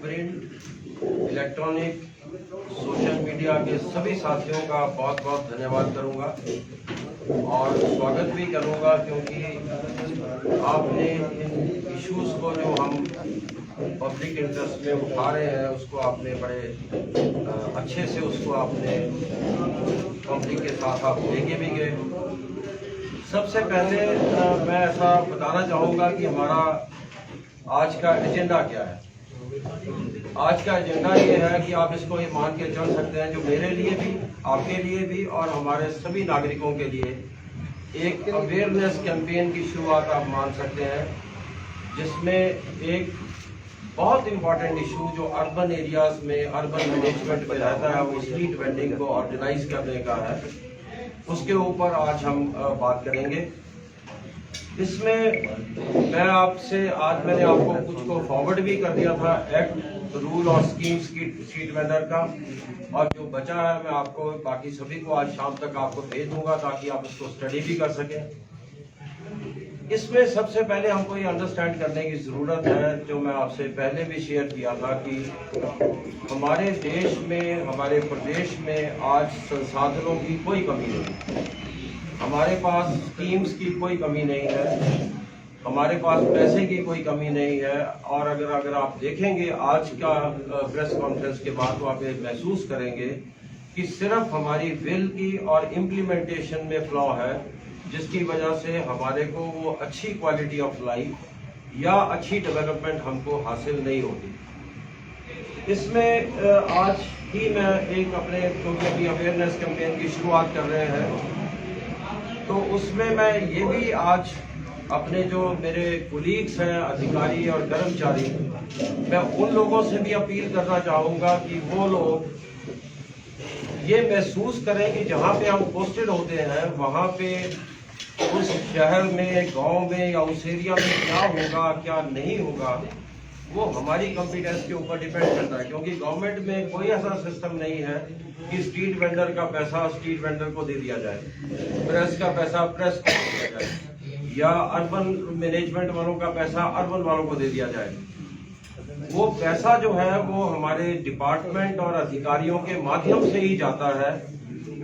Print, electronic, social media के सभी साथियों का बहुत बहुत धन्यवाद करूंगा और स्वागत भी करूंगा, क्योंकि आपने इन इश्यूज़ को जो हम पब्लिक इंटरेस्ट में उठा रहे हैं उसको आपने बड़े अच्छे से उसको आपने पब्लिक के साथ आप लेके भी गए। सबसे पहले मैं ऐसा बताना चाहूँगा कि हमारा आज का एजेंडा क्या है। आज का एजेंडा ये है कि आप इसको ये मान के चल सकते हैं, जो मेरे लिए भी, आपके लिए भी और हमारे सभी नागरिकों के लिए एक अवेयरनेस कैंपेन की शुरुआत आप मान सकते हैं, जिसमें एक बहुत इम्पॉर्टेंट इशू जो अर्बन एरियाज में अर्बन मैनेजमेंट में रहता है वो स्ट्रीट वेंडिंग को ऑर्गेनाइज करने का है। उसके ऊपर आज हम बात करेंगे। इसमें मैं आपसे आज मैंने आपको कुछ को फॉरवर्ड भी कर दिया था, एक्ट, रूल और स्कीम्स की स्ट्रीट वेंडर का, और जो बचा है मैं आपको बाकी सभी को आज शाम तक आपको भेज दूंगा ताकि आप इसको स्टडी भी कर सकें। इसमें सबसे पहले हमको ये अंडरस्टैंड करने की ज़रूरत है, जो मैं आपसे पहले भी शेयर किया था, कि हमारे देश में, हमारे प्रदेश में आज संसाधनों की कोई कमी नहीं, हमारे पास स्कीम्स की कोई कमी नहीं है, हमारे पास पैसे की कोई कमी नहीं है। और अगर आप देखेंगे आज का प्रेस कॉन्फ्रेंस के बाद तो आप ये महसूस करेंगे कि सिर्फ हमारी विल की और इम्प्लीमेंटेशन में फ्लॉ है, जिसकी वजह से हमारे को वो अच्छी क्वालिटी ऑफ लाइफ या अच्छी डेवलपमेंट हमको हासिल नहीं होती। इसमें आज ही मैं एक अपने, क्योंकि अभी अवेयरनेस कैंपेन की शुरुआत कर रहे हैं, तो उसमें मैं ये भी आज अपने जो मेरे कुलीग्स हैं, अधिकारी और कर्मचारी, मैं उन लोगों से भी अपील करना चाहूँगा कि वो लोग ये महसूस करें कि जहाँ पे हम पोस्टेड होते हैं वहाँ पे उस शहर में, गांव में या उस एरिया में क्या होगा क्या नहीं होगा, वो हमारी कॉम्पिटेंस के ऊपर डिपेंड करता है। क्योंकि गवर्नमेंट में कोई ऐसा सिस्टम नहीं है कि स्ट्रीट वेंडर का पैसा स्ट्रीट वेंडर को दे दिया जाए, प्रेस का पैसा प्रेस को दे दिया जाए, या अर्बन मैनेजमेंट वालों का पैसा अर्बन वालों को दे दिया जाए। वो पैसा जो है वो हमारे डिपार्टमेंट और अधिकारियों के माध्यम से ही जाता है।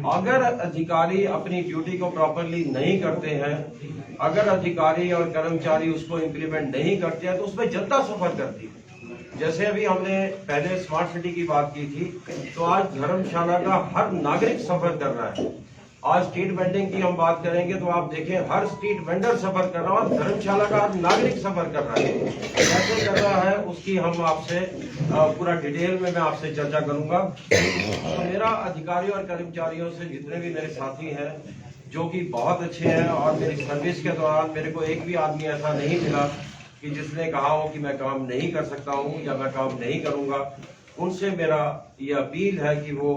अगर अधिकारी अपनी ड्यूटी को प्रॉपरली नहीं करते हैं, अगर अधिकारी और कर्मचारी उसको इम्प्लीमेंट नहीं करते हैं, तो उसमें जनता सफर करती है। जैसे अभी हमने पहले स्मार्ट सिटी की बात की थी, तो आज धर्मशाला का हर नागरिक सफर कर रहा है। आज स्ट्रीट वेंडिंग की हम बात करेंगे तो आप देखें हर स्ट्रीट वेंडर सफर कर रहा है, धर्मशाला का हर नागरिक सफर कर रहा है। कैसे कर रहा है उसकी हम आपसे पूरा डिटेल में मैं आपसे चर्चा करूंगा। तो मेरा अधिकारियों और कर्मचारियों से, जितने भी मेरे साथी हैं जो कि बहुत अच्छे हैं, और मेरी सर्विस के दौरान मेरे को एक भी आदमी ऐसा नहीं मिला कि जिसने कहा हो कि मैं काम नहीं कर सकता हूँ या मैं काम नहीं करूँगा, उनसे मेरा ये अपील है कि वो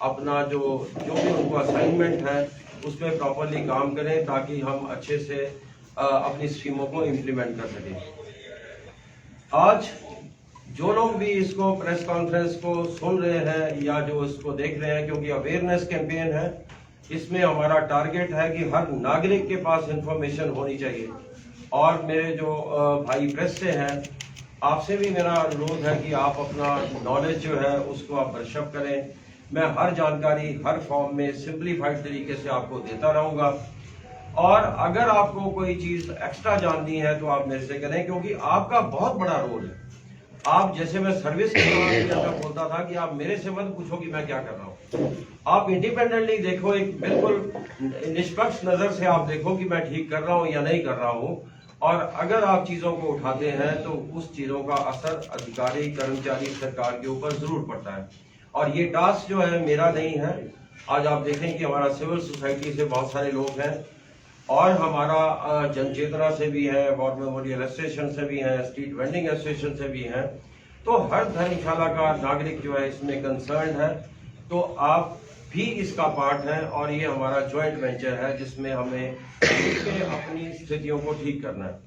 अपना जो भी उनको असाइनमेंट है उसमें प्रॉपरली काम करें, ताकि हम अच्छे से अपनी स्कीमों को इम्प्लीमेंट कर सकें। आज जो लोग भी इसको प्रेस कॉन्फ्रेंस को सुन रहे हैं या जो इसको देख रहे हैं, क्योंकि अवेयरनेस कैंपेन है, इसमें हमारा टारगेट है कि हर नागरिक के पास इंफॉर्मेशन होनी चाहिए। और मेरे जो भाई प्रेस से हैं, आपसे भी मेरा अनुरोध है कि आप अपना नॉलेज जो है उसको आप ब्रशअप करें। मैं हर जानकारी हर फॉर्म में सिंप्लीफाइड तरीके से आपको देता रहूंगा, और अगर आपको कोई चीज एक्स्ट्रा जाननी है तो आप मेरे से करें, क्योंकि आपका बहुत बड़ा रोल है। आप, जैसे मैं सर्विस के दौरान बोलता था कि आप मेरे से मत पूछो कि मैं क्या कर रहा हूँ, आप इंडिपेंडेंटली देखो, एक बिल्कुल निष्पक्ष नजर से आप देखो कि मैं ठीक कर रहा हूँ या नहीं कर रहा हूँ। और अगर आप चीजों को उठाते हैं तो उस चीजों का असर अधिकारी, कर्मचारी, सरकार के ऊपर जरूर पड़ता है। और ये टास्क जो है मेरा नहीं है। आज आप देखें कि हमारा सिविल सोसाइटी से बहुत सारे लोग हैं, और हमारा जनचेतना से भी है, वॉर मेमोरियल एसोसिएशन से भी है, स्ट्रीट वेंडिंग एसोसिएशन से भी है। तो हर धर्मशाला का नागरिक जो है इसमें कंसर्न है, तो आप भी इसका पार्ट है, और ये हमारा ज्वाइंट वेंचर है जिसमें हमें अपनी स्थितियों को ठीक करना है।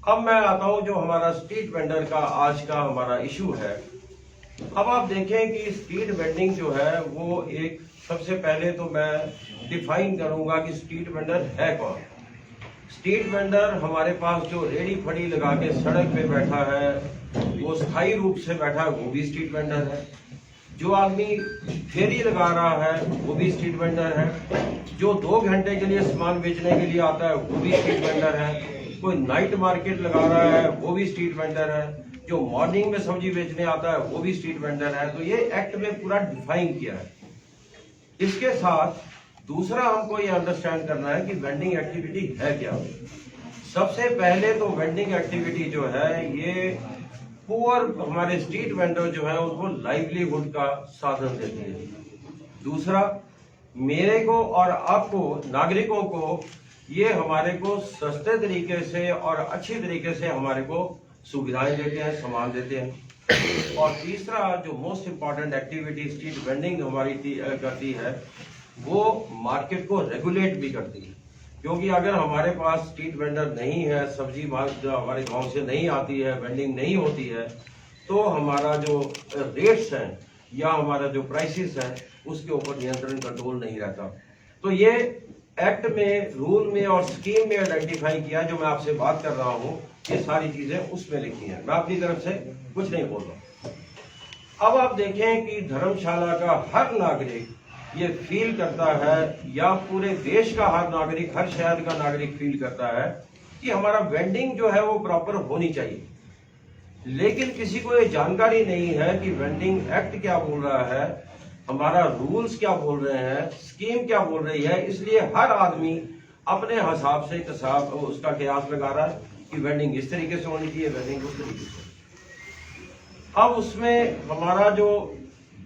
अब मैं आता हूं जो हमारा स्ट्रीट वेंडर का आज का हमारा इशू है। अब आप देखें कि स्ट्रीट वेंडिंग जो है वो एक, सबसे पहले तो मैं डिफाइन करूंगा कि स्ट्रीट वेंडर है कौन। स्ट्रीट वेंडर हमारे पास जो रेडी फड़ी लगा के सड़क पे बैठा है, वो स्थायी रूप से बैठा है वो भी स्ट्रीट वेंडर है। जो आदमी फेरी लगा रहा है वो भी स्ट्रीट वेंडर है। जो 2 घंटे के लिए सामान बेचने के लिए आता है वो भी स्ट्रीट वेंडर है। कोई नाइट मार्केट लगा रहा है वो भी स्ट्रीट वेंडर है। जो मॉर्निंग में सब्जी बेचने आता है वो भी स्ट्रीट वेंडर है। तो ये एक्ट में पूरा डिफाइन किया है। इसके साथ दूसरा हमको ये अंडरस्टैंड करना है कि वेंडिंग एक्टिविटी है क्या। सबसे पहले तो वेंडिंग एक्टिविटी जो है ये पुअर हमारे स्ट्रीट वेंडर जो है उनको लाइवलीहुड का साधन देती है। दूसरा, मेरे को और आपको नागरिकों को ये हमारे को सस्ते तरीके से और अच्छी तरीके से हमारे को सुविधाएं देते हैं, सामान देते हैं। और तीसरा जो most important activity street vending हमारी करती है वो मार्केट को रेगुलेट भी करती है। क्योंकि अगर हमारे पास स्ट्रीट वेंडर नहीं है, सब्जी हमारे गांव से नहीं आती है, वेंडिंग नहीं होती है, तो हमारा जो रेट्स हैं या हमारा जो प्राइसेस हैं उसके ऊपर नियंत्रण कंट्रोल नहीं रहता। तो ये एक्ट में, रूल में और स्कीम में आइडेंटिफाई किया जो मैं आपसे बात कर रहा हूँ, ये सारी चीजें उसमें लिखी हैं। मैं अपनी तरफ से कुछ नहीं बोल रहा। अब आप देखें कि धर्मशाला का हर नागरिक ये फील करता है या पूरे देश का हर नागरिक, हर शहर का नागरिक फील करता है कि हमारा वेंडिंग जो है वो प्रॉपर होनी चाहिए। लेकिन किसी को ये जानकारी नहीं है कि वेंडिंग एक्ट क्या बोल रहा है, हमारा रूल्स क्या बोल रहे हैं, स्कीम क्या बोल रही है। इसलिए हर आदमी अपने हिसाब से उसका कयास लगा रहा है कि वेंडिंग इस तरीके से होनी चाहिए, वेंडिंग उस तरीके से। अब उसमें हमारा जो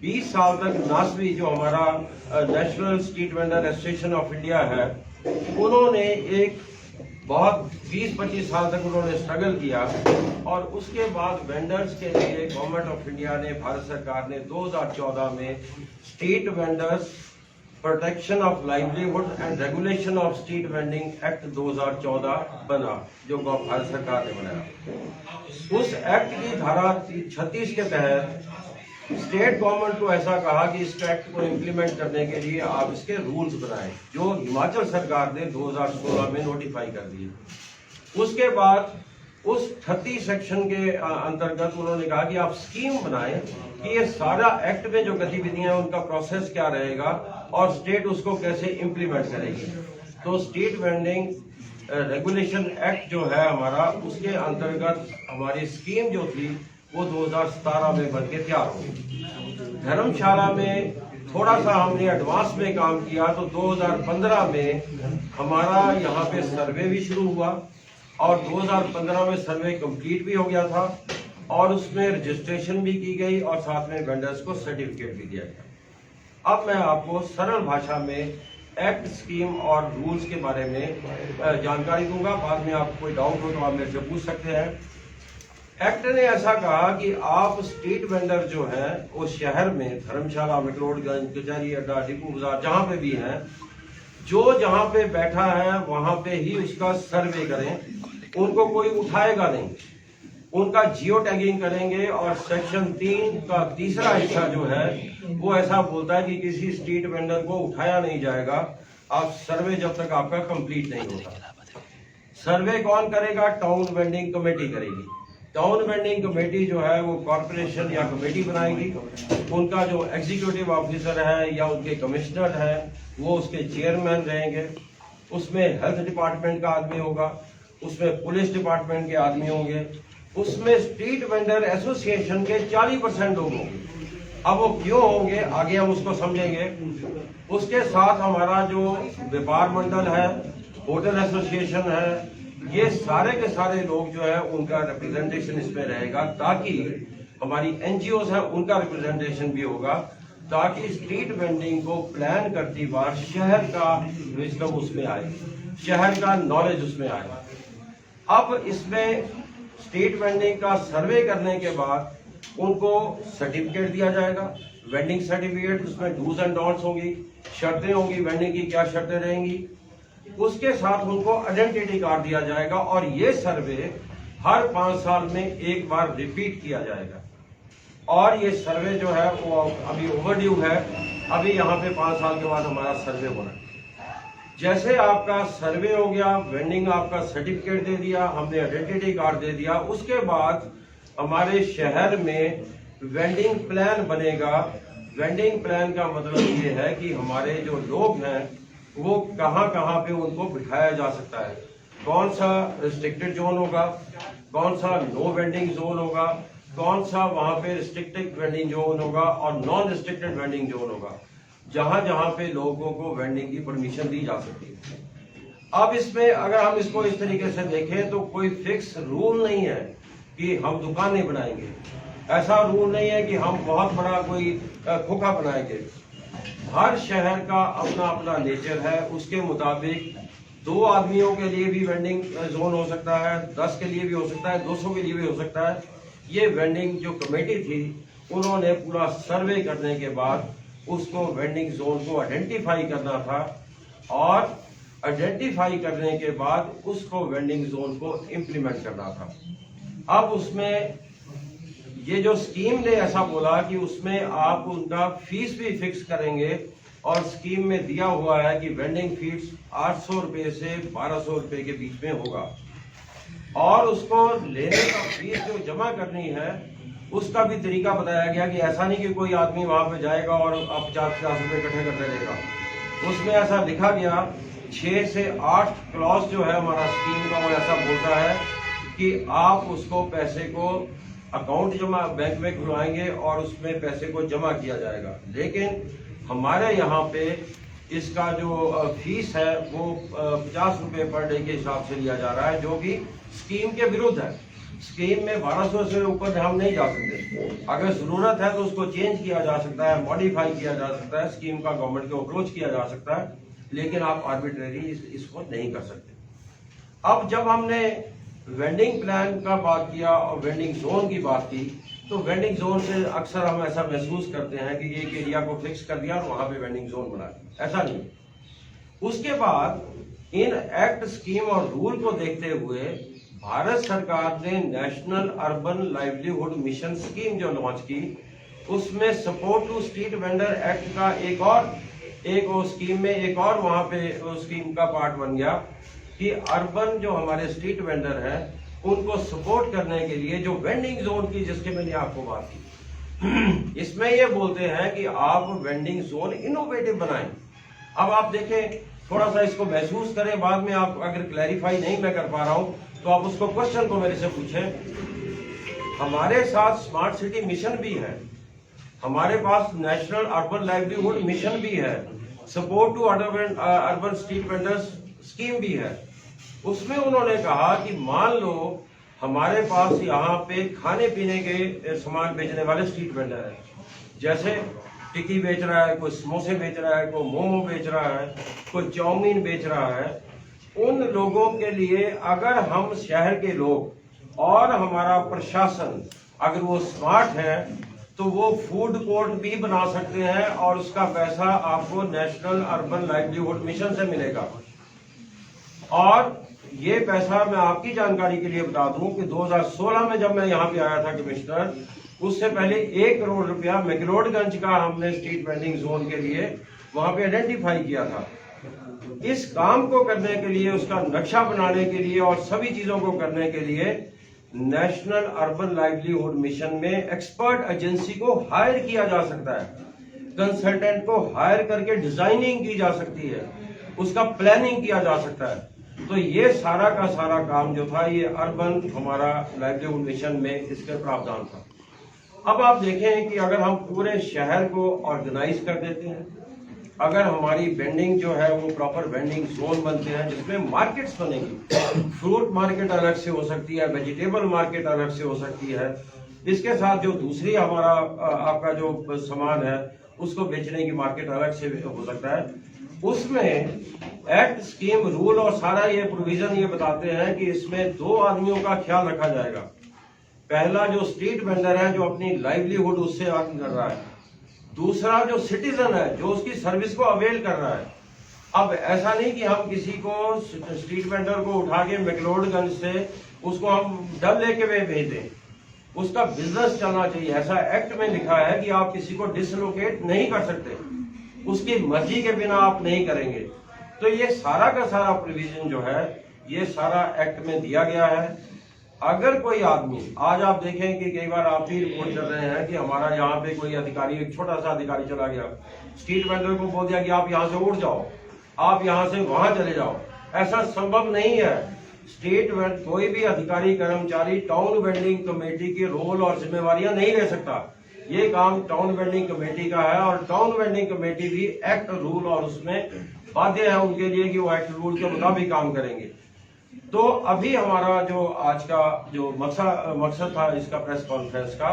20 साल तक नासवी जो हमारा national street vendor association of India है, उन्होंने एक बहुत 20-25 साल तक उन्होंने स्ट्रगल किया। और उसके बाद वेंडर्स के लिए गवर्नमेंट ऑफ इंडिया ने, भारत सरकार ने 2014 में street vendors protection of livelihood and regulation of street vending act 2014 बना, जो भारत सरकार ने बनाया। उस एक्ट की धारा 36 के तहत स्टेट गवर्नमेंट को ऐसा कहा कि इस एक्ट को इम्प्लीमेंट करने के लिए आप इसके रूल्स बनाएं, जो हिमाचल सरकार ने 2016 में नोटिफाई कर दिए। उसके बाद उस 36 सेक्शन के अंतर्गत उन्होंने कहा कि आप स्कीम बनाएं कि ये सारा एक्ट में जो गतिविधियां हैं उनका प्रोसेस क्या रहेगा और स्टेट उसको कैसे इम्प्लीमेंट करेगी। तो स्ट्रीट वेंडिंग रेगुलेशन एक्ट जो है हमारा, उसके अंतर्गत हमारी स्कीम जो थी वो 2017 में बन के तैयार हो। धर्मशाला में थोड़ा सा हमने एडवांस में काम किया, तो 2015 में हमारा यहाँ पे सर्वे भी शुरू हुआ और 2015 में सर्वे कंप्लीट भी हो गया था और उसमें रजिस्ट्रेशन भी की गई और साथ में वेंडर्स को सर्टिफिकेट भी दिया गया। अब मैं आपको सरल भाषा में एक्ट, स्कीम और रूल्स के बारे में जानकारी दूंगा। बाद में आपको कोई डाउट हो तो आप मेरे से पूछ सकते हैं। एक्ट ने ऐसा कहा कि आप स्ट्रीट वेंडर जो है वो शहर में, धर्मशाला, मैक्लोडगंज, कचहरी अड्डा, डिपू बाजार, जहां पे भी हैं, जो जहां पे बैठा है वहां पे ही उसका सर्वे करें। उनको कोई उठाएगा नहीं, उनका जियो टैगिंग करेंगे। और सेक्शन 3 का तीसरा हिस्सा जो है वो ऐसा बोलता है कि किसी स्ट्रीट वेंडर को उठाया नहीं जाएगा आप सर्वे जब तक आपका कंप्लीट नहीं होता। सर्वे कौन करेगा? टाउन वेंडिंग कमेटी करेगी। टाउन वेंडिंग कमेटी जो है वो कॉर्पोरेशन या कमेटी बनाएगी। उनका जो एग्जीक्यूटिव ऑफिसर है या उनके कमिश्नर है वो उसके चेयरमैन रहेंगे। उसमें हेल्थ डिपार्टमेंट का आदमी होगा, उसमें पुलिस डिपार्टमेंट के आदमी होंगे, उसमें स्ट्रीट वेंडर एसोसिएशन के 40% लोग होंगे। अब वो क्यों होंगे आगे हम उसको समझेंगे। उसके साथ हमारा जो व्यापार मंडल है, होटल एसोसिएशन है, ये सारे के सारे लोग जो है उनका रिप्रेजेंटेशन इसमें रहेगा, ताकि हमारी एनजीओज है उनका रिप्रेजेंटेशन भी होगा, ताकि स्ट्रीट वेंडिंग को प्लान करती बार शहर का विजडम उसमें आए, शहर का नॉलेज उसमें आए। अब इसमें स्ट्रीट वेंडिंग का सर्वे करने के बाद उनको सर्टिफिकेट दिया जाएगा, वेंडिंग सर्टिफिकेट। उसमें डूज एंड डोंट्स होंगी, शर्तें होंगी, वेंडिंग की क्या शर्तें रहेंगी। उसके साथ उनको आइडेंटिटी कार्ड दिया जाएगा और ये सर्वे हर 5 साल में एक बार रिपीट किया जाएगा। और ये सर्वे जो है वो अभी ओवरड्यू है, अभी यहाँ पे 5 साल के बाद हमारा सर्वे होना है। जैसे आपका सर्वे हो गया, वेंडिंग आपका सर्टिफिकेट दे दिया, हमने आइडेंटिटी कार्ड दे दिया, उसके बाद हमारे शहर में वेंडिंग प्लान बनेगा। वेंडिंग प्लान का मतलब ये है कि हमारे जो लोग हैं वो कहाँ कहाँ पे उनको बिठाया जा सकता है, कौन सा रिस्ट्रिक्टेड जोन होगा, कौन सा नो वेंडिंग जोन होगा, कौन सा वहां पे रिस्ट्रिक्टेड वेंडिंग जोन होगा और नॉन रिस्ट्रिक्टेड वेंडिंग जोन होगा, जहां जहां पे लोगों को वेंडिंग की परमिशन दी जा सकती है। अब इसमें अगर हम इसको इस तरीके से देखें तो कोई फिक्स रूल नहीं है कि हम दुकानें बनाएंगे, ऐसा रूल नहीं है कि हम बहुत बड़ा कोई खोखा बनाएंगे। हर शहर का अपना अपना नेचर है, उसके मुताबिक 2 आदमियों के लिए भी वेंडिंग जोन हो सकता है, 10 के लिए भी हो सकता है, 200 के लिए भी हो सकता है। ये वेंडिंग जो कमेटी थी उन्होंने पूरा सर्वे करने के बाद उसको वेंडिंग जोन को आइडेंटिफाई करना था और आइडेंटिफाई करने के बाद उसको वेंडिंग जोन को इम्प्लीमेंट करना था। अब उसमें ये जो स्कीम ने ऐसा बोला कि उसमें आप उनका फीस भी फिक्स करेंगे और स्कीम में दिया हुआ है कि वेंडिंग फीस 800 रुपए से 1200 रुपए के बीच में होगा और उसको लेने का फीस जो जमा करनी है उसका भी तरीका बताया गया कि ऐसा नहीं कि कोई आदमी वहां पे जाएगा और अब 50 रुपए इकट्ठे करते रहेगा। उसमें ऐसा लिखा गया 6 से 8 क्लॉज जो है हमारा स्कीम का वो ऐसा बोलता है कि आप उसको पैसे को अकाउंट जमा बैंक में खुलवाएंगे और उसमें पैसे को जमा किया जाएगा। लेकिन हमारे यहाँ पे इसका जो फीस है वो 50 रुपए पर डे के हिसाब से लिया जा रहा है, जो कि स्कीम के विरुद्ध है। स्कीम में 1200 से ऊपर हम नहीं जा सकते। अगर जरूरत है तो उसको चेंज किया जा सकता है, मॉडिफाई किया जा सकता है, स्कीम का गवर्नमेंट को अप्रोच किया जा सकता है, लेकिन आप आर्बिट्रेरी इसको नहीं कर सकते। अब जब हमने वेंडिंग प्लान का बात किया और वेंडिंग जोन की बात की तो वेंडिंग जोन से अक्सर हम ऐसा महसूस करते हैं कि एक एरिया को फिक्स कर दिया और वहां पे वेंडिंग जोन बना दिया, ऐसा नहीं। उसके बाद इन एक्ट, स्कीम और रूल को देखते हुए भारत सरकार ने national urban livelihood mission scheme जो लॉन्च की, उसमें support to street vendor act का एक स्कीम में एक और वहां पे स्कीम का पार्ट बन गया कि अर्बन जो हमारे स्ट्रीट वेंडर हैं उनको सपोर्ट करने के लिए जो वेंडिंग जोन की, जिसके मैंने आपको बात की, इसमें ये बोलते हैं कि आप वेंडिंग जोन इनोवेटिव बनाएं। अब आप देखें, थोड़ा सा इसको महसूस करें, बाद में आप अगर क्लैरिफाई नहीं मैं कर पा रहा हूं तो आप उसको क्वेश्चन को मेरे से पूछें। हमारे साथ स्मार्ट सिटी मिशन भी है, हमारे पास नेशनल अर्बन लाइवलीहुड मिशन भी है, support to urban street vendors scheme भी है। उसमें उन्होंने कहा कि मान लो हमारे पास यहाँ पे खाने पीने के सामान बेचने वाले स्ट्रीट वेंडर है, जैसे टिक्की बेच रहा है, कोई समोसे बेच रहा है, कोई मोमो बेच रहा है, कोई चाउमीन बेच रहा है। उन लोगों के लिए अगर हम शहर के लोग और हमारा प्रशासन अगर वो स्मार्ट है तो वो फूड कोर्ट भी बना सकते हैं और उसका पैसा आपको नेशनल अर्बन लाइवलीहुड मिशन से मिलेगा। और ये पैसा मैं आपकी जानकारी के लिए बता दूं कि 2016 में जब मैं यहाँ पे आया था कमिश्नर, उससे पहले 1 करोड़ रुपया मैक्लोडगंज का हमने स्ट्रीट वेंडिंग जोन के लिए वहां पे आइडेंटिफाई किया था। इस काम को करने के लिए, उसका नक्शा बनाने के लिए और सभी चीजों को करने के लिए नेशनल अर्बन लाइवलीहुड मिशन में एक्सपर्ट एजेंसी को हायर किया जा सकता है, कंसल्टेंट को हायर करके डिजाइनिंग की जा सकती है, उसका प्लानिंग किया जा सकता है। तो ये सारा का सारा काम जो था ये अर्बन हमारा लाइवलीहुड मिशन में इसके प्रावधान था। अब आप देखें कि अगर हम पूरे शहर को ऑर्गेनाइज कर देते हैं, अगर हमारी वेंडिंग जो है वो प्रॉपर वेंडिंग जोन बनते हैं जिसमें मार्केट्स बनेगी, फ्रूट मार्केट अलग से हो सकती है, वेजिटेबल मार्केट अलग से हो सकती है, इसके साथ जो दूसरी हमारा आपका जो सामान है उसको बेचने की मार्केट अलग से हो सकता है। उसमें एक्ट, स्कीम, रूल और सारा ये प्रोविजन ये बताते हैं कि इसमें 2 आदमियों का ख्याल रखा जाएगा। पहला जो स्ट्रीट वेंडर है जो अपनी लाइवलीहुड उससे अर्न कर रहा है, दूसरा जो सिटीजन है जो उसकी सर्विस को अवेल कर रहा है। अब ऐसा नहीं कि हम किसी को स्ट्रीट वेंडर को उठा के मैक्लोडगंज से उसको हम डल लेके भेज दें, उसका बिजनेस चलना चाहिए। ऐसा एक्ट में लिखा है कि आप किसी को डिसलोकेट नहीं कर सकते, उसकी मर्जी के बिना आप नहीं करेंगे। तो ये सारा का सारा प्रोविजन जो है ये सारा एक्ट में दिया गया है अगर कोई आदमी, आज आप देखें कि कई बार आप भी रिपोर्ट कर रहे हैं कि हमारा यहाँ पे कोई अधिकारी, एक छोटा सा अधिकारी चला गया, स्ट्रीट वेंडर को बोल दिया कि आप यहाँ से उड़ जाओ, आप यहाँ से वहां चले जाओ। ऐसा संभव नहीं है। स्टेट कोई भी अधिकारी कर्मचारी टाउन वेंडिंग कमेटी के रोल और जिम्मेवारियां नहीं ले सकता। ये काम टाउन वेंडिंग कमेटी का है और टाउन वेंडिंग कमेटी भी एक्ट रूल और उसमें बाध्य है उनके लिए कि वो एक्ट रूल के मुताबिक काम करेंगे। तो अभी हमारा जो आज का जो मकसद था इसका प्रेस कॉन्फ्रेंस का,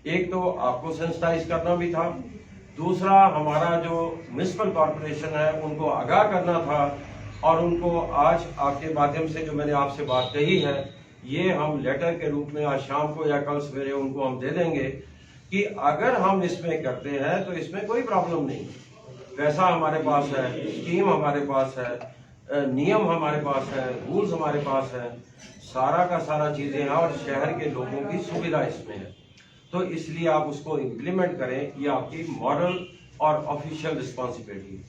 एक तो आपको सेंसिटाइज करना भी था, दूसरा हमारा जो म्युनिसिपल कॉर्पोरेशन है उनको आगाह करना था, और उनको आज आपके माध्यम से जो मैंने आपसे बात कही है ये हम लेटर के रूप में आज शाम को या कल सवेरे उनको हम दे देंगे कि अगर हम इसमें करते हैं तो इसमें कोई प्रॉब्लम नहीं। पैसा हमारे पास है, स्कीम हमारे पास है, नियम हमारे पास है, रूल्स हमारे पास है, सारा का सारा चीजें हैं और शहर के लोगों की सुविधा इसमें है। तो इसलिए आप उसको इम्प्लीमेंट करें, ये आपकी मॉरल और ऑफिशियल रिस्पॉन्सिबिलिटी।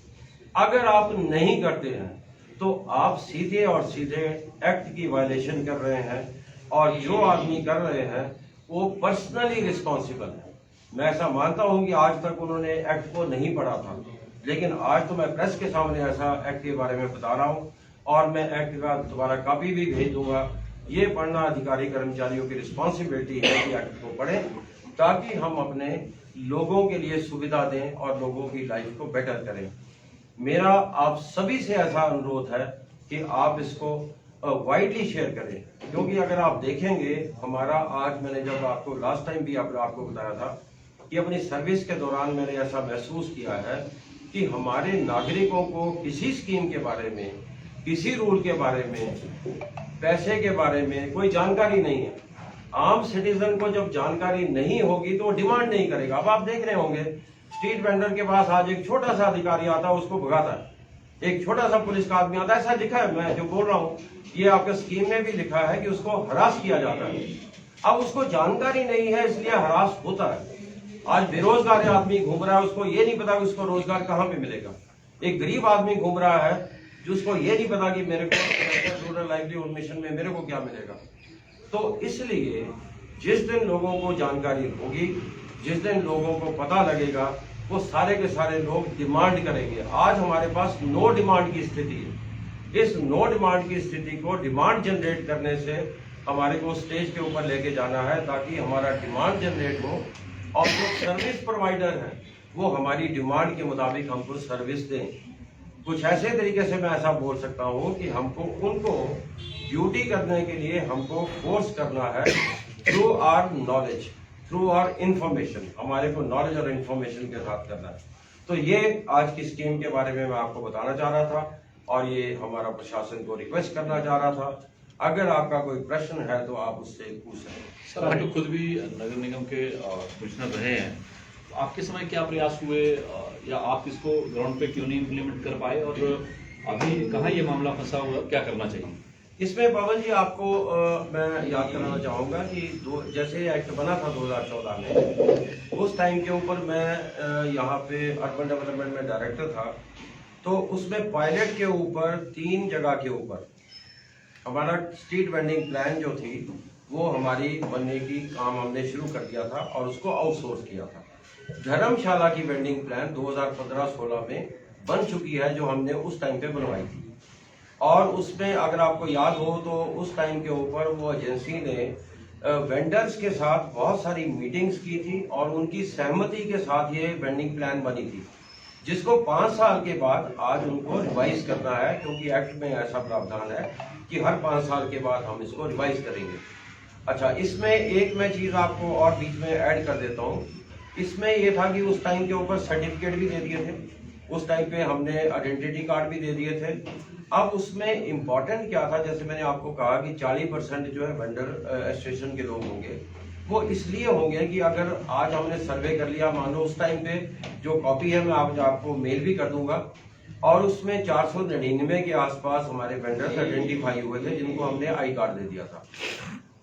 अगर आप नहीं करते हैं तो आप सीधे और सीधे एक्ट की वायलेशन कर रहे हैं, और जो आदमी कर रहे हैं वो पर्सनली रिस्पॉन्सिबल है। मैं ऐसा मानता हूं कि आज तक उन्होंने एक्ट को नहीं पढ़ा था, लेकिन आज तो मैं प्रेस के सामने ऐसा एक्ट के बारे में बता रहा हूं, और मैं एक्ट का दोबारा कॉपी भी भेज दूंगा। ये पढ़ना अधिकारी कर्मचारियों की रिस्पॉन्सिबिलिटी है कि एक्ट को पढ़ें, ताकि हम अपने लोगों के लिए सुविधा दें और लोगों की लाइफ को बेटर करें। मेरा आप सभी से ऐसा अनुरोध है कि आप इसको वाइडली शेयर करें, क्योंकि अगर आप देखेंगे हमारा, आज मैंने जब आपको लास्ट टाइम भी आपको बताया था कि अपनी सर्विस के दौरान मैंने ऐसा महसूस किया है कि हमारे नागरिकों को किसी स्कीम के बारे में, किसी रूल के बारे में, पैसे के बारे में कोई जानकारी नहीं है। आम सिटीजन को जब जानकारी नहीं होगी तो डिमांड नहीं करेगा। अब आप देख रहे होंगे स्ट्रीट वेंडर के पास आज एक छोटा सा अधिकारी आता है, उसको भगाता है। एक छोटा सा पुलिस का आदमी आता है, ऐसा लिखा है, मैं जो बोल रहा हूँ ये आपके स्कीम में भी लिखा है कि उसको हरास किया जाता है। अब उसको जानकारी नहीं है इसलिए हरास होता है। आज बेरोजगार आदमी घूम रहा है, उसको ये नहीं पता कि उसको रोजगार कहाँ पे मिलेगा। एक गरीब आदमी घूम रहा है जिसको ये नहीं पता कि मेरे को रूरल लाइवलीहुड मिशन में मेरे को क्या मिलेगा। तो इसलिए जिस दिन लोगों को जानकारी होगी, जिस दिन लोगों को पता लगेगा, वो सारे के सारे लोग डिमांड करेंगे। आज हमारे पास नो डिमांड की स्थिति है। इस नो डिमांड की स्थिति को डिमांड जनरेट करने से हमारे को स्टेज के ऊपर लेके जाना है, ताकि हमारा डिमांड जनरेट हो और जो सर्विस प्रोवाइडर हैं वो हमारी डिमांड के मुताबिक हमको सर्विस दें। कुछ ऐसे तरीके से मैं ऐसा बोल सकता हूँ कि हमको उनको ड्यूटी करने के लिए हमको फोर्स करना है through our knowledge, through our information. हमारे को नॉलेज और इंफॉर्मेशन के साथ करना है। तो ये आज की स्कीम के बारे में मैं आपको बताना चाह रहा था, और ये हमारा प्रशासन को रिक्वेस्ट करना चाह रहा था। अगर आपका कोई प्रश्न है तो आप उससे पूछ सकते हैं। सर, आप तो खुद भी नगर निगम के कमिश्नर रहे हैं, तो आपके समय क्या प्रयास हुए या आप इसको ग्राउंड पे क्यों नहीं इम्प्लीमेंट कर पाए, और अभी कहाँ ये मामला फंसा हुआ, क्या करना चाहिए इसमें? पवन जी, आपको मैं याद कराना चाहूँगा कि जैसे एक्ट बना था 2014 में, उस टाइम के ऊपर मैं यहाँ पे अर्बन डेवलपमेंट में डायरेक्टर था। तो उसमें पायलट के ऊपर 3 जगह के ऊपर हमारा स्ट्रीट वेंडिंग प्लान जो थी वो हमारी बनने की काम हमने शुरू कर दिया था और उसको आउटसोर्स किया था। धर्मशाला की वेंडिंग प्लान 2015-16 में बन चुकी है, जो हमने उस टाइम पे बनवाई थी। और उसमें अगर आपको याद हो तो उस टाइम के ऊपर वो एजेंसी ने वेंडर्स के साथ बहुत सारी मीटिंग्स की थी और उनकी सहमति के साथ ये वेंडिंग प्लान बनी थी, जिसको 5 साल के बाद आज उनको रिवाइज करना है, क्योंकि एक्ट में ऐसा प्रावधान है कि हर 5 साल के बाद हम इसको रिवाइज करेंगे। अच्छा, इसमें एक मैं चीज आपको और बीच में ऐड कर देता हूँ। इसमें ये था कि उस टाइम के ऊपर सर्टिफिकेट भी दे दिए थे, उस टाइम पे हमने आइडेंटिटी कार्ड भी दे दिए थे। अब उसमें इम्पोर्टेंट क्या था, जैसे मैंने आपको कहा कि 40% जो है वेंडर एसोसिएशन के लोग होंगे। वो इसलिए होंगे कि अगर आज हमने सर्वे कर लिया, मान लो उस टाइम पे जो कॉपी है मैं आपको मेल भी कर दूंगा, और उसमें 499 के आसपास हमारे वेंडर्स आइडेंटिफाई हुए थे जिनको हमने आई कार्ड दे दिया था।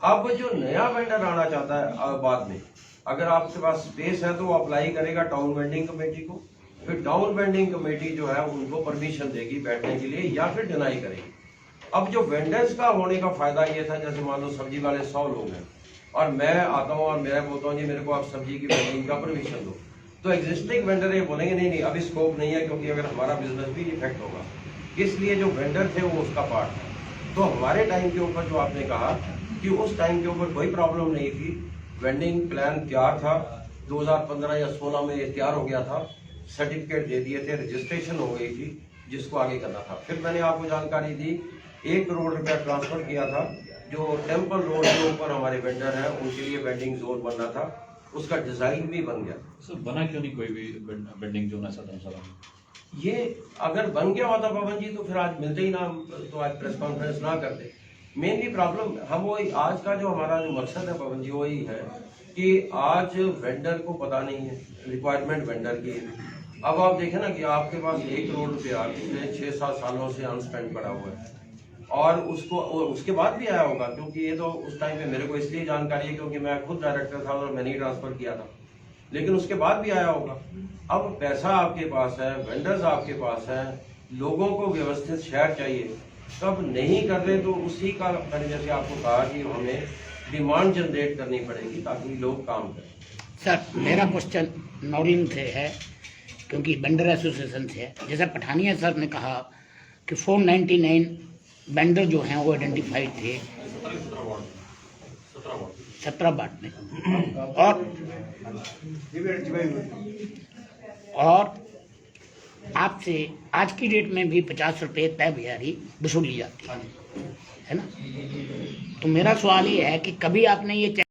अब जो नया वेंडर आना चाहता है बाद में, अगर आपके पास स्पेस है तो वो अप्लाई करेगा टाउन वेंडिंग कमेटी को, फिर टाउन वेंडिंग कमेटी जो है उनको परमिशन देगी बैठने के लिए या फिर डिनाई करेगी। अब जो वेंडर्स का होने का फायदा ये था, जैसे मान लो सब्जी वाले 100 लोग हैं और मैं आता हूँ और मैं बोलता हूँ जी मेरे को आप सब्जी की वेंडिंग का परमिशन दो, तो एग्जिस्टिंग वेंडर ये बोलेंगे नहीं नहीं अभी स्कोप नहीं है, क्योंकि अगर हमारा बिजनेस भी इफेक्ट होगा। इसलिए जो वेंडर थे वो उसका पार्ट है। तो हमारे टाइम के ऊपर जो आपने कहा कि उस टाइम के ऊपर कोई प्रॉब्लम नहीं थी, वेंडिंग प्लान तैयार था, 2015 या 16 में ये तैयार हो गया था, सर्टिफिकेट दे दिए थे, रजिस्ट्रेशन हो गई थी, जिसको आगे करना था। फिर मैंने आपको जानकारी दी 1 करोड़ रुपया ट्रांसफर किया था, जो टेम्पल रोड के ऊपर हमारे वेंडर हैं उनके लिए वेंडिंग जोन बनना था, उसका डिजाइन भी बन गया। सर बना क्यों नहीं कोई भी वेंडिंग जोन ऐसा धर्मशाला में? ये अगर बन गया होता पवन जी तो फिर आज मिलते ही ना, तो आज प्रेस कॉन्फ्रेंस ना करते। मेनली प्रॉब्लम हम वही, आज का जो हमारा जो मकसद है पवन जी वही है कि आज वेंडर को पता नहीं है रिक्वायरमेंट वेंडर की है। अब आप देखें ना कि आपके पास 1 करोड़ रुपया पिछले 6-7 सालों से अनस्पेंड पड़ा हुआ है, और उसके बाद भी आया होगा, क्योंकि ये तो उस टाइम पे मेरे को इसलिए जानकारी है क्योंकि मैं खुद डायरेक्टर था और मैंने ही ट्रांसफर किया था, लेकिन उसके बाद भी आया होगा। अब पैसा आपके पास है, वेंडर्स आपके पास है, लोगों को व्यवस्थित शहर चाहिए, तब नहीं कर रहे तो उसी का मैंने जैसे आपको कहा कि हमें डिमांड जनरेट करनी पड़ेगी ताकि लोग काम करें। सर मेरा क्वेश्चन नॉर्लिंग से है, क्योंकि वेंडर एसोसिएशन से है। जैसा पठानिया सर ने कहा कि 499 वेंडर जो हैं वो आइडेंटिफाइड थे 17 वार्ड में, और आपसे आज की डेट में भी 50 रुपये तय बयारी वसूली जाती है ना। तो मेरा सवाल ये है कि कभी आपने ये